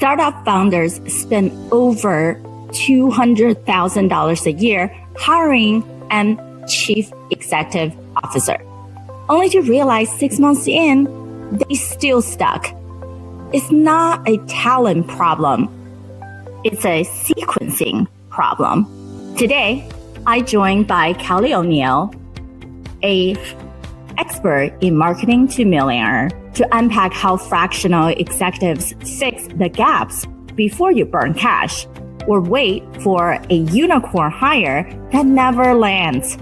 Startup founders spend over $200,000 a year hiring a chief executive officer, only to realize 6 months in, they still stuck. It's not a talent problem. It's a sequencing problem. Today, I'm joined by Kelly O'Neill, an expert in marketing to millionaire, to unpack how fractional executives fix the gaps before you burn cash or wait for a unicorn hire that never lands.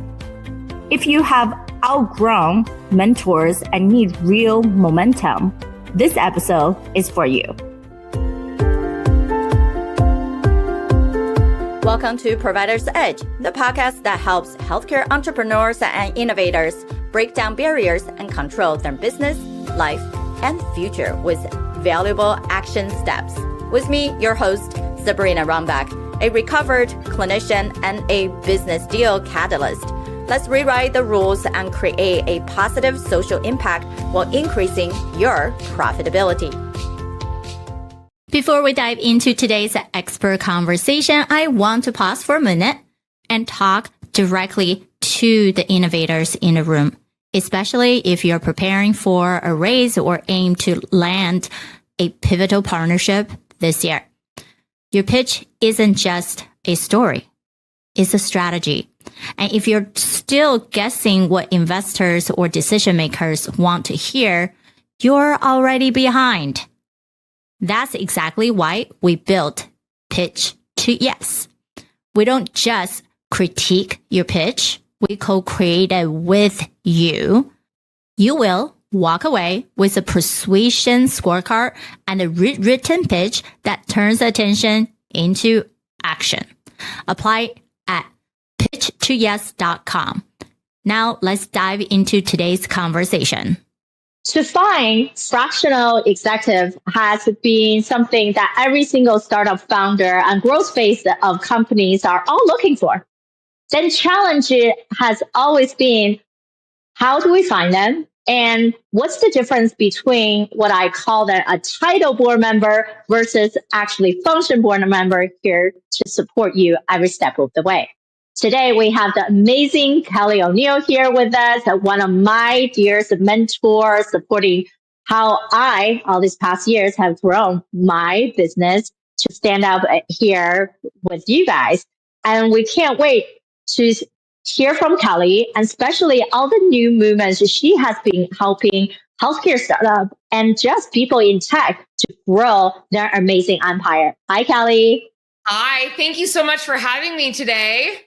If you have outgrown mentors and need real momentum, this episode is for you. Welcome to Provider's Edge, the podcast that helps healthcare entrepreneurs and innovators break down barriers and control their business, life, and future with valuable action steps. With me, your host, Sabrina Runbeck, a recovered clinician and a business deal catalyst. Let's rewrite the rules and create a positive social impact while increasing your profitability. Before we dive into today's expert conversation, I want to pause for a minute and talk directly to the innovators in the room, especially if you're preparing for a raise or aim to land a pivotal partnership this year. Your pitch isn't just a story, it's a strategy. And if you're still guessing what investors or decision makers want to hear, you're already behind. That's exactly why we built Pitch to Yes. We don't just critique your pitch, we co-create it with you. You will walk away with a persuasion scorecard and a written pitch that turns attention into action. Apply at pitchtoyes.com. Now let's dive into today's conversation. To find fractional executive has been something that every single startup founder and growth phase of companies are all looking for. Then challenge has always been, how do we find them? And what's the difference between what I call a title board member versus actually function board member here to support you every step of the way? Today, we have the amazing Kelly O'Neill here with us, one of my dearest mentors, supporting how I, all these past years, have grown my business to stand up here with you guys. And we can't wait to hear from Kelly, and especially all the new movements she has been helping healthcare startup and just people in tech to grow their amazing empire. Hi, Kelly. Hi, thank you so much for having me today.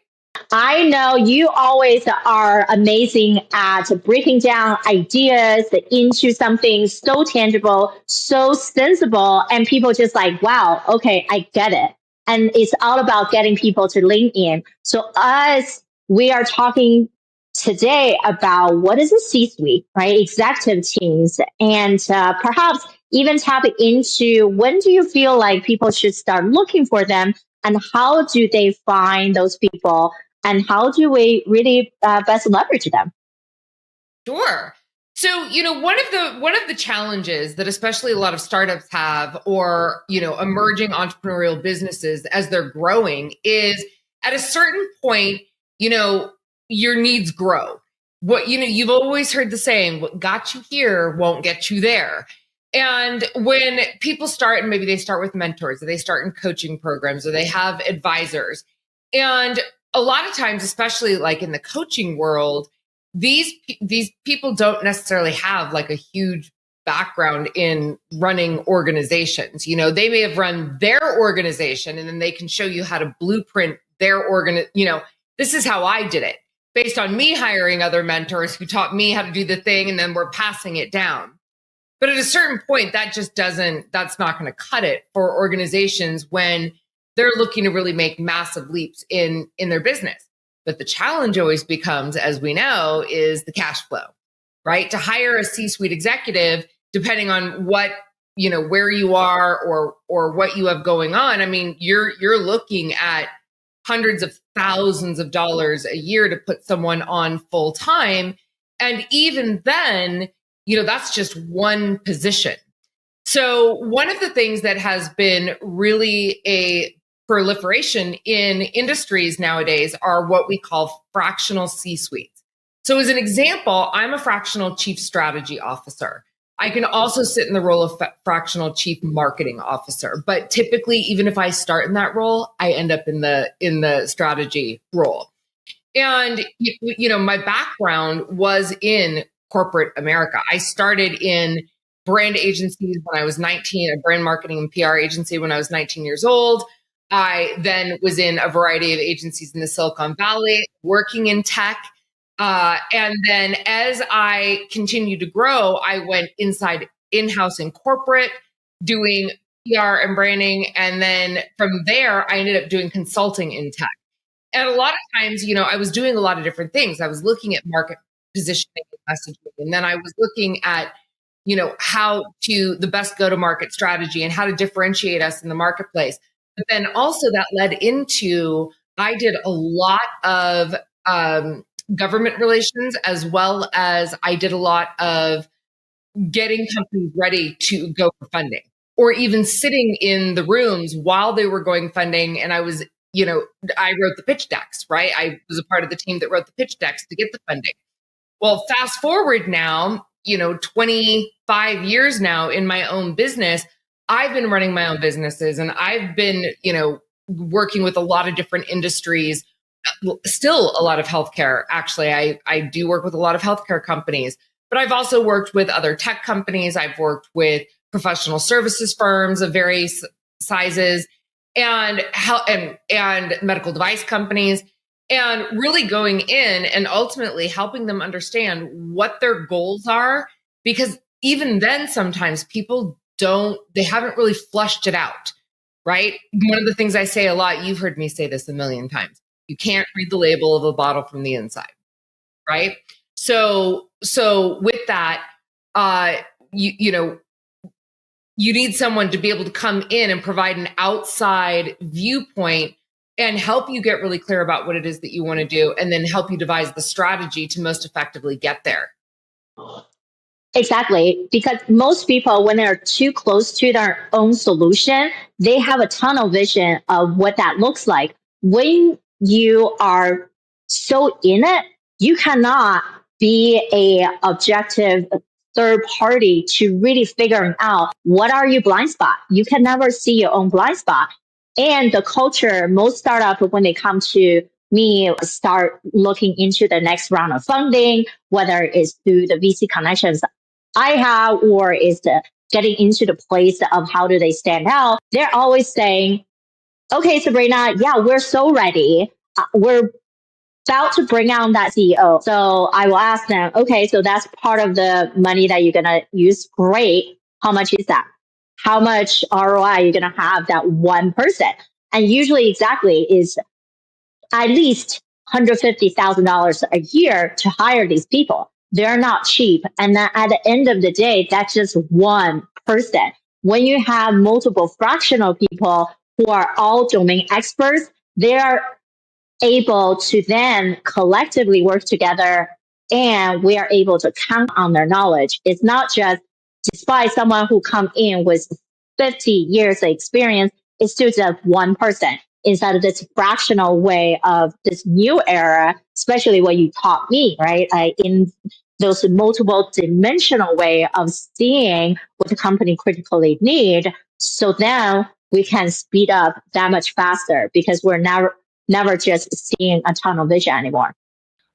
I know you always are amazing at breaking down ideas into something so tangible, so sensible, and people just like, wow, okay, I get it. And it's all about getting people to lean in. So we are talking today about what is a C-suite, right? Executive teams, and perhaps even tap into when do you feel like people should start looking for them, and how do they find those people, and how do we really best leverage them? Sure. So, one of the challenges that especially a lot of startups have, or, emerging entrepreneurial businesses as they're growing, is at a certain point, your needs grow. You've always heard the saying, what got you here won't get you there. And when people start, and maybe they start with mentors, or they start in coaching programs, or they have advisors, and a lot of times, especially like in the coaching world, these people don't necessarily have like a huge background in running organizations. They may have run their organization, and then they can show you how to blueprint their this is how I did it, based on me hiring other mentors who taught me how to do the thing, and then we're passing it down. But at a certain point, that's not going to cut it for organizations when they're looking to really make massive leaps in their business. But the challenge always becomes, as we know, is the cash flow, right? To hire a C-suite executive, depending on what, where you are or what you have going on. I mean, you're looking at hundreds of thousands of dollars a year to put someone on full time. And even then, that's just one position. So one of the things that has been really a proliferation in industries nowadays are what we call fractional C-suites. So as an example, I'm a fractional chief strategy officer. I can also sit in the role of fractional chief marketing officer, but typically, even if I start in that role, I end up in the strategy role. And my background was in corporate America. I started in brand agencies when I was 19, a brand marketing and PR agency when I was 19 years old. I then was in a variety of agencies in the Silicon Valley, working in tech. And then as I continued to grow, I went in-house in corporate, doing PR and branding. And then from there, I ended up doing consulting in tech. And a lot of times, I was doing a lot of different things. I was looking at market positioning and messaging. And then I was looking at, how to the best go-to-market strategy and how to differentiate us in the marketplace. But then also that led into, I did a lot of government relations, as well as I did a lot of getting companies ready to go for funding, or even sitting in the rooms while they were going funding. And I was, I wrote the pitch decks, right? I was a part of the team that wrote the pitch decks to get the funding. Well, fast forward now, 25 years now in my own business, I've been running my own businesses, and I've been, working with a lot of different industries, still a lot of healthcare. Actually, I do work with a lot of healthcare companies, but I've also worked with other tech companies. I've worked with professional services firms of various sizes and medical device companies, and really going in and ultimately helping them understand what their goals are. Because even then, sometimes people they haven't really flushed it out, right? One of the things I say a lot, you've heard me say this a million times, you can't read the label of a bottle from the inside, right? So with that, you need someone to be able to come in and provide an outside viewpoint and help you get really clear about what it is that you want to do, and then help you devise the strategy to most effectively get there. Exactly. Because most people, when they're too close to their own solution, they have a tunnel vision of what that looks like. When you are so in it, you cannot be a objective third party to really figuring out what are your blind spot. You can never see your own blind spot. And the culture, most startups, when they come to me, start looking into the next round of funding, whether it's through the VC connections I have, or is the getting into the place of how do they stand out. They're always saying, okay, Sabrina, yeah, we're so ready. We're about to bring on that CEO. So I will ask them, okay, so that's part of the money that you're going to use. Great. How much is that? How much ROI you're going to have that one person? And usually exactly is at least $150,000 a year to hire these people. They're not cheap. And then at the end of the day, that's just one person. When you have multiple fractional people who are all domain experts, they're able to then collectively work together, and we are able to count on their knowledge. It's not just despite someone who come in with 50 years of experience, it's still just one person instead of this fractional way of this new era, especially what you taught me, right? In those multiple dimensional way of seeing what the company critically need. So then we can speed up that much faster because we're never just seeing a tunnel vision anymore.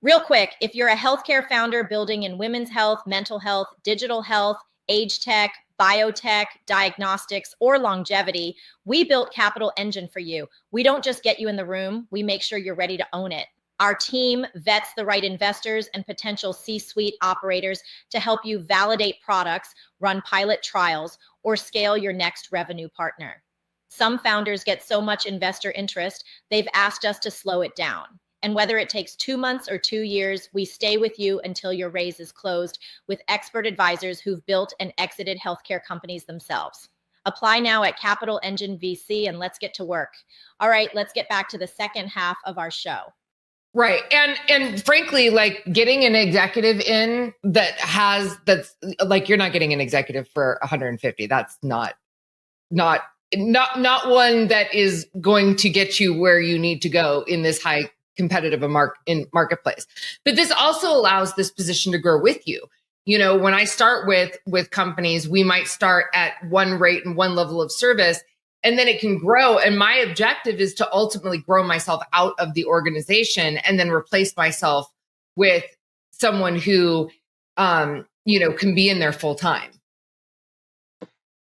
Real quick, if you're a healthcare founder building in women's health, mental health, digital health, age tech, biotech, diagnostics, or longevity, we built Capital Engine for you. We don't just get you in the room, we make sure you're ready to own it. Our team vets the right investors and potential C-suite operators to help you validate products, run pilot trials, or scale your next revenue partner. Some founders get so much investor interest, they've asked us to slow it down. And whether it takes 2 months or 2 years, we stay with you until your raise is closed with expert advisors who've built and exited healthcare companies themselves. Apply now at Capital Engine VC and let's get to work. All right, let's get back to the second half of our show. Right. And frankly, like getting an executive in that's like, you're not getting an executive for 150. That's not one that is going to get you where you need to go in this high competitive marketplace. But this also allows this position to grow with you. You know, when I start with companies, we might start at one rate and one level of service, and then it can grow. And my objective is to ultimately grow myself out of the organization and then replace myself with someone who, can be in there full time.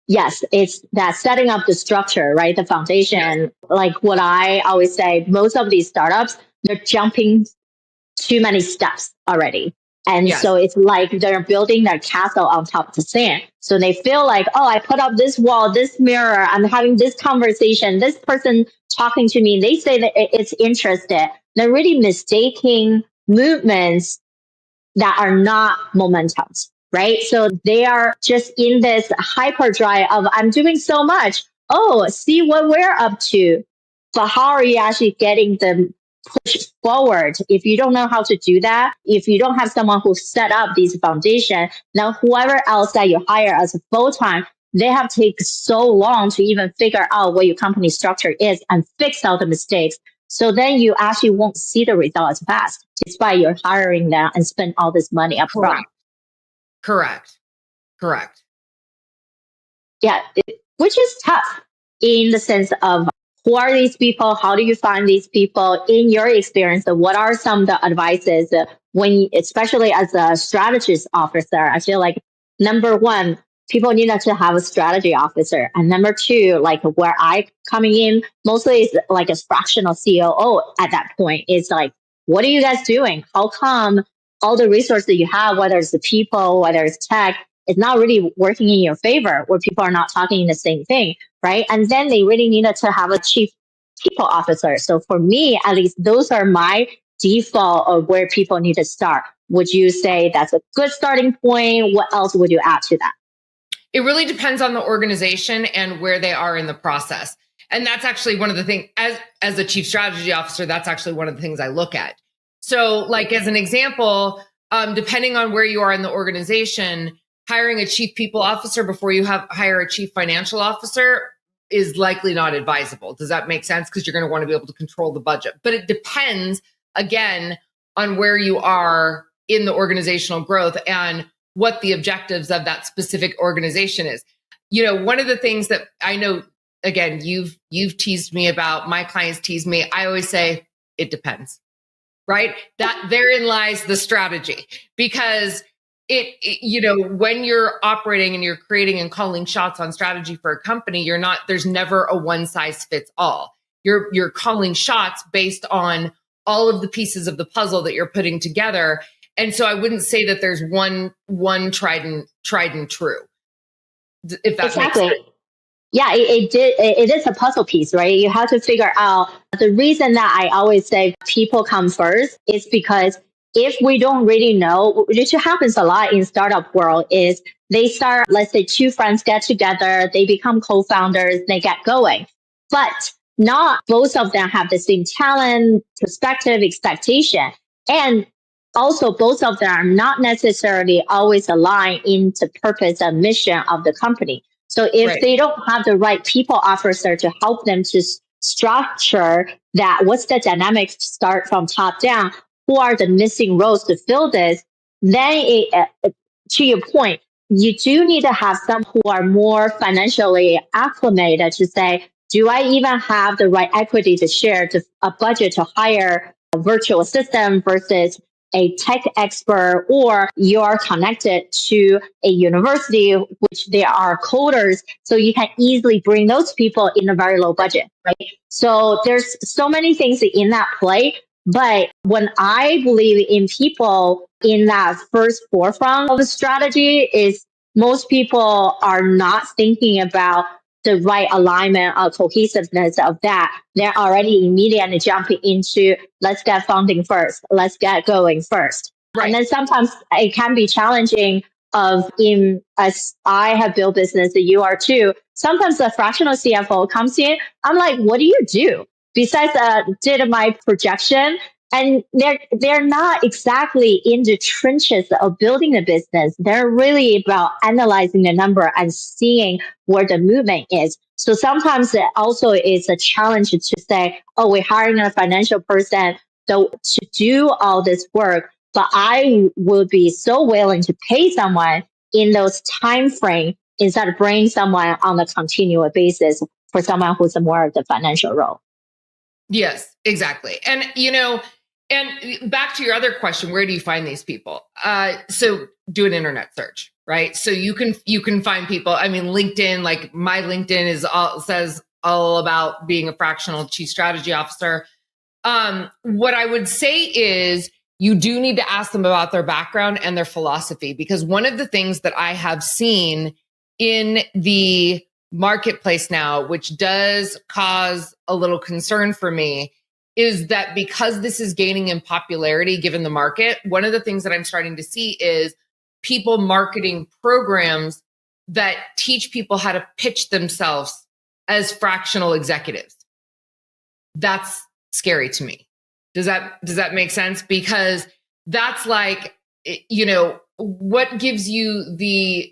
Yes, it's that setting up the structure, right? The foundation. Yes. Like what I always say, most of these startups, they're jumping too many steps already. And yes. So it's like they're building their castle on top of the sand. So they feel like, oh, I put up this wall, this mirror, I'm having this conversation, this person talking to me, they say that it's interested. They're really mistaking movements that are not momentums, right? So they are just in this hyperdrive of, I'm doing so much. Oh, see what we're up to. But how are you actually getting them push forward? If you don't know how to do that, if you don't have someone who set up these foundation, now whoever else that you hire as a full-time, they have to take so long to even figure out what your company structure is and fix all the mistakes. So then you actually won't see the results fast, despite you're hiring them and spend all this money up front. Correct. Yeah, which is tough in the sense of, who are these people? How do you find these people? In your experience, what are some of the advices when, especially as a strategist officer? I feel like number one, people need to have a strategy officer. And number two, like where I coming in, mostly is like a fractional COO at that point. It's like, what are you guys doing? How come all the resources you have, whether it's the people, whether it's tech, it's not really working in your favor, where people are not talking the same thing, right? And then they really needed to have a chief people officer. So for me, at least those are my default of where people need to start. Would you say that's a good starting point? What else would you add to that? It really depends on the organization and where they are in the process. And that's actually one of the things, as a chief strategy officer, that's actually one of the things I look at. So like as an example, depending on where you are in the organization, hiring a chief people officer before you hire a chief financial officer is likely not advisable. Does that make sense? Because you're going to want to be able to control the budget. But it depends, again, on where you are in the organizational growth and what the objectives of that specific organization is. You know, one of the things that I know, again, you've teased me about, my clients tease me, I always say, it depends, right? That therein lies the strategy. Because when you're operating and you're creating and calling shots on strategy for a company, there's never a one size fits all. You're calling shots based on all of the pieces of the puzzle that you're putting together. And so I wouldn't say that there's one tried and true. If that exactly. makes sense. Yeah, it is a puzzle piece, right? You have to figure out the reason that I always say people come first is because if we don't really know, which happens a lot in startup world, is they start, let's say two friends get together, they become co-founders, they get going. But not both of them have the same talent, perspective, expectation. And also both of them are not necessarily always aligned into purpose and mission of the company. So if they don't have the right people officer to help them to structure that, what's the dynamic start from top down? Who are the missing roles to fill this? Then, to your point, you do need to have some who are more financially acclimated to say, do I even have the right equity to share a budget to hire a virtual assistant versus a tech expert, or you're connected to a university, which there are coders, so you can easily bring those people in a very low budget, right? So there's so many things in that play. But when I believe in people in that first forefront of a strategy is most people are not thinking about the right alignment or cohesiveness of that. They're already immediately jumping into, let's get funding first. Let's get going first. Right. And then sometimes it can be challenging as I have built business, you are too. Sometimes the fractional CFO comes in. I'm like, what do you do? Besides did my projection, And they're not exactly in the trenches of building a business. They're really about analyzing the number and seeing where the movement is. So sometimes it also is a challenge to say, oh, we're hiring a financial person to do all this work, but I would be so willing to pay someone in those time frame instead of bringing someone on a continual basis for someone who's more of the financial role. Yes, exactly. And, and back to your other question, where do you find these people? So do an internet search, right? So you can find people. I mean, LinkedIn, like my LinkedIn says all about being a fractional chief strategy officer. What I would say is you do need to ask them about their background and their philosophy, because one of the things that I have seen in the marketplace now, which does cause a little concern for me, is that because this is gaining in popularity given the market, one of the things that I'm starting to see is people marketing programs that teach people how to pitch themselves as fractional executives. That's scary to me. Does that make sense? Because that's like, what gives you the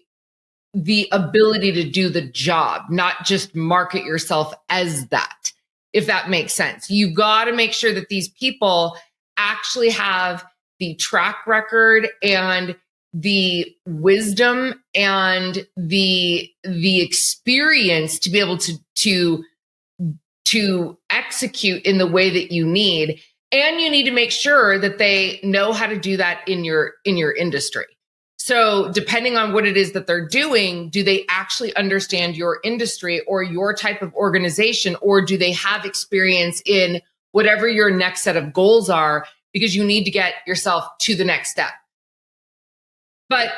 ability to do the job, not just market yourself as that, if that makes sense. You've got to make sure that these people actually have the track record and the wisdom and the experience to be able to execute in the way that you need. And you need to make sure that they know how to do that in your industry. So depending on what it is that they're doing, do they actually understand your industry or your type of organization, or do they have experience in whatever your next set of goals are, because you need to get yourself to the next step. But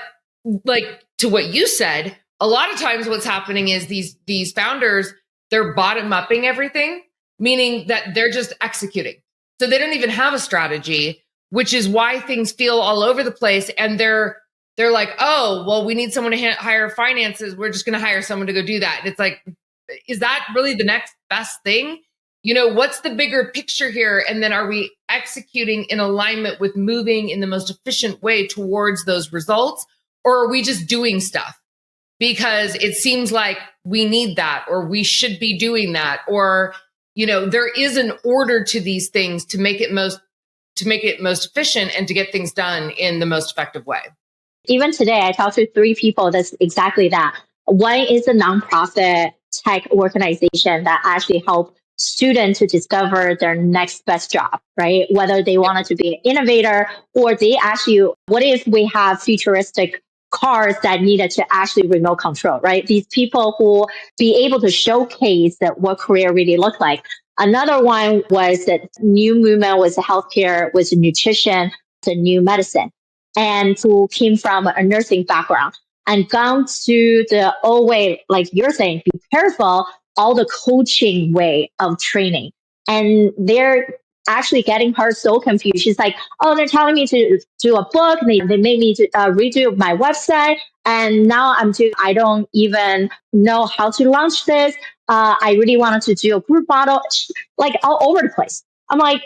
like to what you said, a lot of times what's happening is these founders, they're bottom-upping everything, meaning that they're just executing. So they don't even have a strategy, which is why things feel all over the place. And they're like, oh, well, we need someone to hire finances. We're just going to hire someone to go do that. And it's like, is that really the next best thing? What's the bigger picture here? And then are we executing in alignment with moving in the most efficient way towards those results? Or are we just doing stuff because it seems like we need that, or we should be doing that? Or, there is an order to these things to make it most efficient and to get things done in the most effective way. Even today, I talked to 3 people that's exactly that. One is a nonprofit tech organization that actually help students to discover their next best job, right? Whether they wanted to be an innovator, or they actually, what if we have futuristic cars that needed to actually remote control, right? These people who be able to showcase that what career really looked like. Another one was that new movement was healthcare, was nutrition, the new medicine, and who came from a nursing background and gone to the old way, like you're saying, be careful, all the coaching way of training. And they're actually getting her so confused. She's like, oh, they're telling me to do a book. They made me to redo my website. And now I don't even know how to launch this. I really wanted to do a group model, like all over the place. I'm like,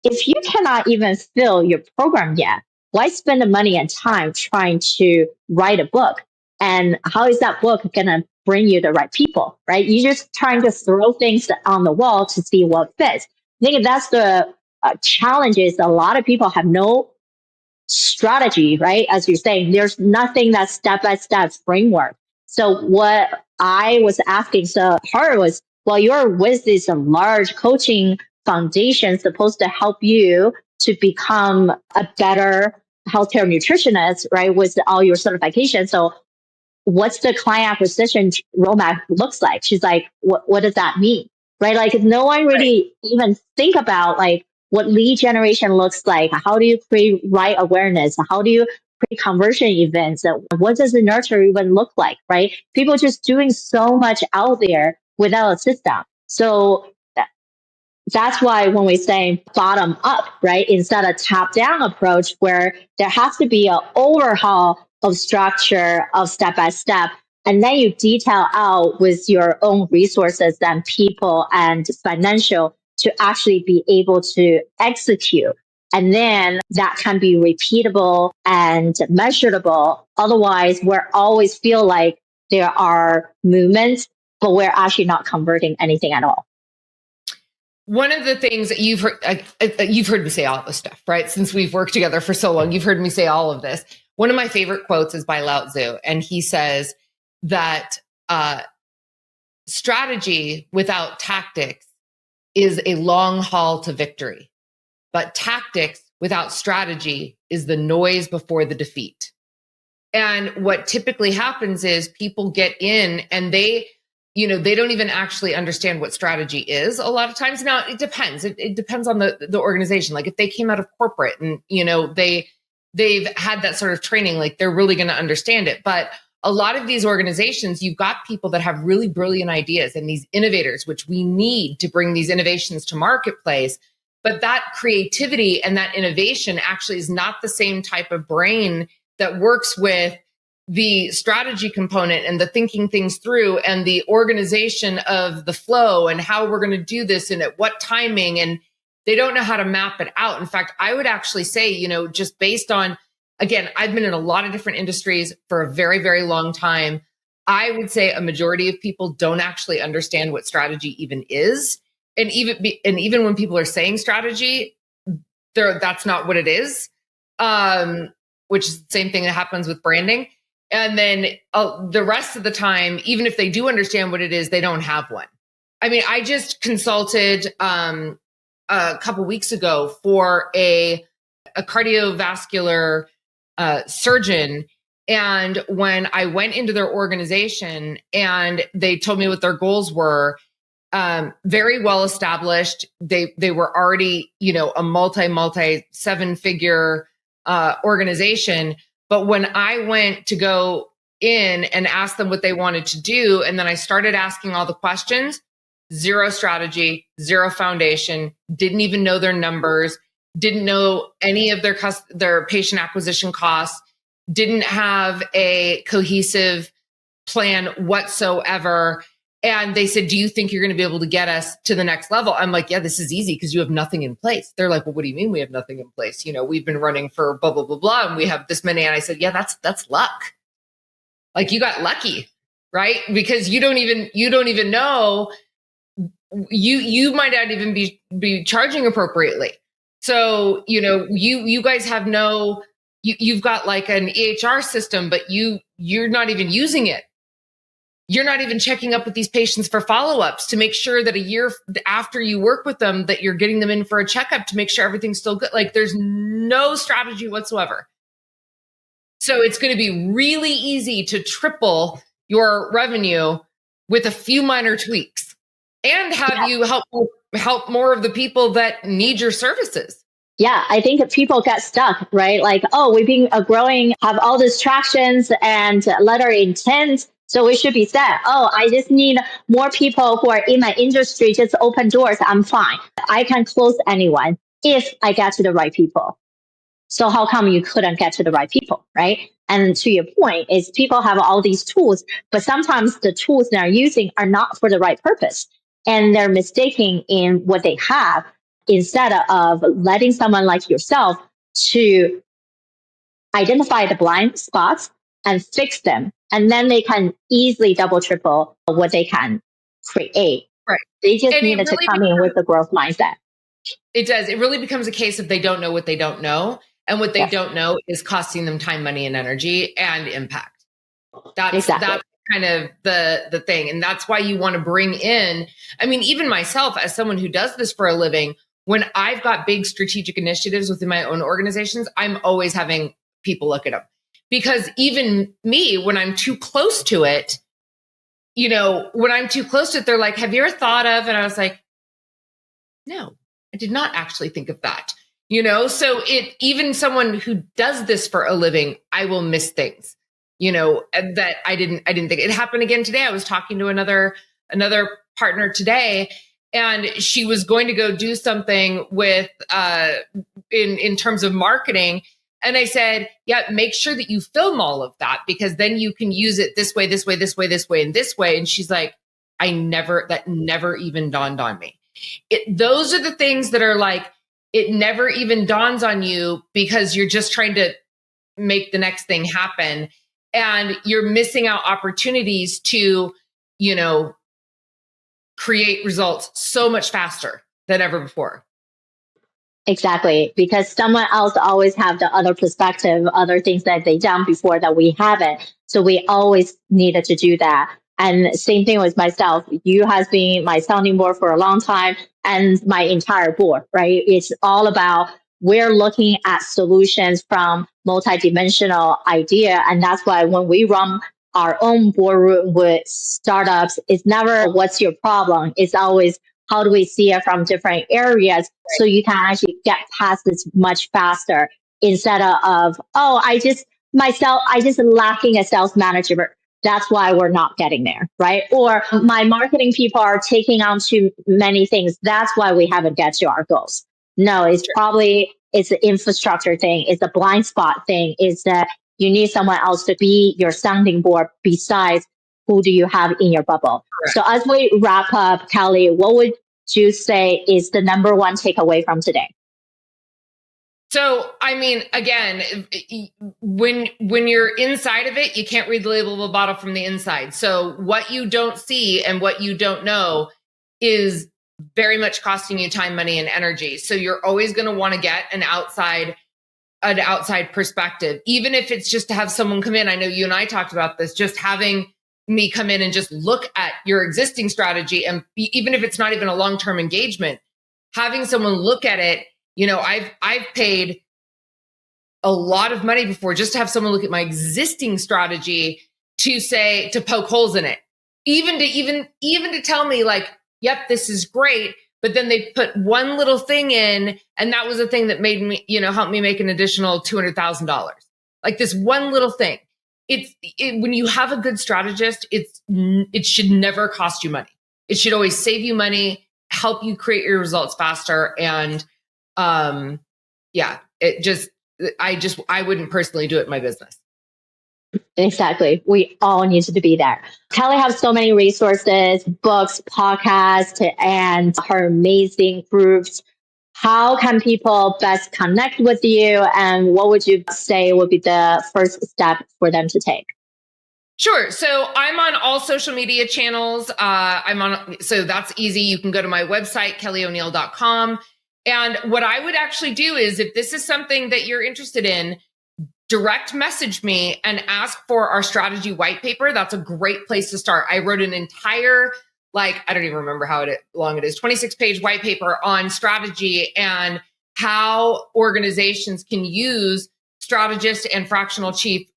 if you cannot even fill your program yet, why spend the money and time trying to write a book? And how is that book going to bring you the right people, right? You're just trying to throw things on the wall to see what fits. I think that's the challenge is a lot of people have no strategy, right? As you're saying, there's nothing that's step-by-step framework. So what I was asking her was, well, you're with this large coaching foundation supposed to help you to become a better healthcare nutritionist, right? With all your certifications. So what's the client acquisition roadmap looks like? She's like, what does that mean? Right? Like no one really even think about like what lead generation looks like. How do you create right awareness? How do you create conversion events? What does the nurture even look like? Right? People just doing so much out there without a system. So that's why when we say bottom up, right, instead of top down approach, where there has to be an overhaul of structure of step by step, and then you detail out with your own resources and people and financial to actually be able to execute And then that can be repeatable and measurable. Otherwise, we're always feel like there are movements, but we're actually not converting anything at all. One of the things that you've heard me say all this stuff, right? Since we've worked together for so long, you've heard me say all of this. One of my favorite quotes is by Lao Tzu, and he says that strategy without tactics is a long haul to victory, but tactics without strategy is the noise before the defeat. And what typically happens is people get in and they don't even actually understand what strategy is a lot of times. Now, it depends. It depends on the organization. Like if they came out of corporate and, they've had that sort of training, like they're really going to understand it. But a lot of these organizations, you've got people that have really brilliant ideas and these innovators, which we need to bring these innovations to marketplace. But that creativity and that innovation actually is not the same type of brain that works with the strategy component and the thinking things through and the organization of the flow and how we're going to do this and at what timing. And they don't know how to map it out. In fact, I would actually say, just based on, again, I've been in a lot of different industries for a very, very long time. I would say a majority of people don't actually understand what strategy even is. And even when people are saying strategy, that's not what it is, which is the same thing that happens with branding. And then the rest of the time, even if they do understand what it is, they don't have one. I mean, I just consulted a couple weeks ago for a cardiovascular surgeon. And when I went into their organization and they told me what their goals were, very well established. They were already, a multi 7-figure organization. But when I went to go in and ask them what they wanted to do, and then I started asking all the questions, zero strategy, zero foundation, didn't even know their numbers, didn't know any of their patient acquisition costs, didn't have a cohesive plan whatsoever. And they said, do you think you're going to be able to get us to the next level? I'm like, yeah, this is easy because you have nothing in place. They're like, well, what do you mean we have nothing in place? We've been running for blah, blah, blah, blah. And we have this many. And I said, yeah, that's luck. Like you got lucky, right? Because you don't even know, you might not even be charging appropriately. So, you guys have you've got like an EHR system, but you're not even using it. You're not even checking up with these patients for follow-ups to make sure that a year after you work with them, that you're getting them in for a checkup to make sure everything's still good. Like there's no strategy whatsoever. So it's going to be really easy to triple your revenue with a few minor tweaks and have you help more of the people that need your services. Yeah, I think people get stuck, right? Like, oh, we've been growing, have all these tractions and letter intent. So we should be set. Oh, I just need more people who are in my industry, just open doors. I'm fine. I can close anyone if I get to the right people. So how come you couldn't get to the right people, right? And to your point is people have all these tools, but sometimes the tools they're using are not for the right purpose. And they're mistaking in what they have instead of letting someone like yourself to identify the blind spots and fix them. And then they can easily double, triple what they can create. Right. They just needed to come in with the growth mindset. It does. It really becomes a case of they don't know what they don't know. And what they don't know is costing them time, money, and energy and impact. That's kind of the thing. And that's why you want to bring in, I mean, even myself as someone who does this for a living, when I've got big strategic initiatives within my own organizations, I'm always having people look at them. Because even me, when I'm too close to it, they're like, have you ever thought of? And I was like, no, I did not actually think of that. So even someone who does this for a living, I will miss things, that I didn't think. It happened again today. I was talking to another partner today, and she was going to go do something with in terms of marketing. And I said, yeah, make sure that you film all of that, because then you can use it this way, this way, this way, this way, and this way. And she's like, that never even dawned on me. Those are the things that are like, it never even dawns on you because you're just trying to make the next thing happen. And you're missing out opportunities to, create results so much faster than ever before. Exactly, because someone else always have the other perspective, other things that they done before that we haven't. So we always needed to do that. And same thing with myself. You has been my sounding board for a long time and my entire board, right? It's all about we're looking at solutions from multidimensional idea. And that's why when we run our own boardroom with startups, it's never what's your problem. It's always how do we see it from different areas so you can actually get past this much faster instead of, I just lacking a sales manager. That's why we're not getting there, right? Or my marketing people are taking on too many things. That's why we haven't get to our goals. No, it's an infrastructure thing. It's a blind spot thing. It's that you need someone else to be your sounding board besides who do you have in your bubble. Correct. So as we wrap up, Kelly, what would you say is the number one takeaway from today? So, I mean, again, when you're inside of it, you can't read the label of a bottle from the inside. So what you don't see and what you don't know is very much costing you time, money, and energy. So you're always going to want to get an outside perspective, even if it's just to have someone come in. I know you and I talked about this, just having me come in and just look at your existing strategy. And even if it's not even a long-term engagement, having someone look at it, I've paid a lot of money before just to have someone look at my existing strategy to poke holes in it, even to tell me like, yep, this is great. But then they put one little thing in, and that was the thing that made me, help me make an additional $200,000. Like this one little thing. When you have a good strategist, it should never cost you money. It should always save you money, help you create your results faster. And I wouldn't personally do it in my business. Exactly. We all need to be there. Kelly has so many resources, books, podcasts, and her amazing groups. How can people best connect with you? And what would you say would be the first step for them to take? Sure. So I'm on all social media channels. So that's easy. You can go to my website, kellyoneal.com. And what I would actually do is, if this is something that you're interested in, direct message me and ask for our strategy white paper. That's a great place to start. I wrote an entire, I don't even remember how long it is, 26-page white paper on strategy and how organizations can use strategists and fractional chief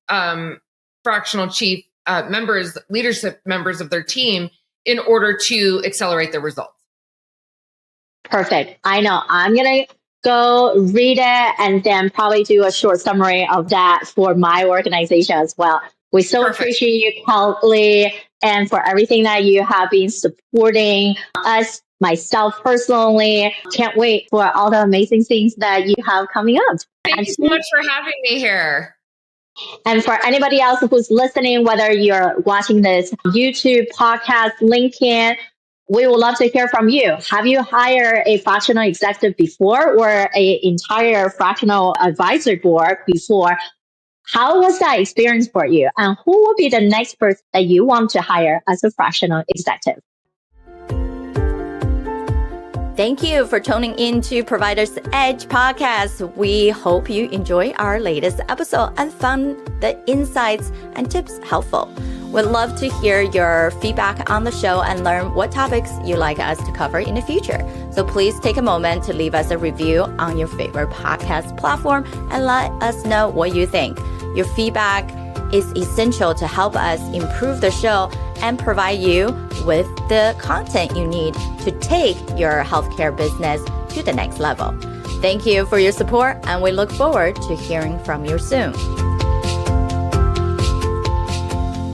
members, leadership members of their team in order to accelerate their results. Perfect. I know. I'm going to go read it and then probably do a short summary of that for my organization as well. We so appreciate you, Kelly, and for everything that you have been supporting us, myself personally. Can't wait for all the amazing things that you have coming up. Thank you so much for having me here. And for anybody else who's listening, whether you're watching this YouTube podcast, LinkedIn, we would love to hear from you. Have you hired a fractional executive before or an entire fractional advisory board before? How was that experience for you? And who would be the next person that you want to hire as a fractional executive? Thank you for tuning in to Provider's Edge podcast. We hope you enjoy our latest episode and found the insights and tips helpful. We'd love to hear your feedback on the show and learn what topics you'd like us to cover in the future. So please take a moment to leave us a review on your favorite podcast platform and let us know what you think. Your feedback is essential to help us improve the show and provide you with the content you need to take your healthcare business to the next level. Thank you for your support, and we look forward to hearing from you soon.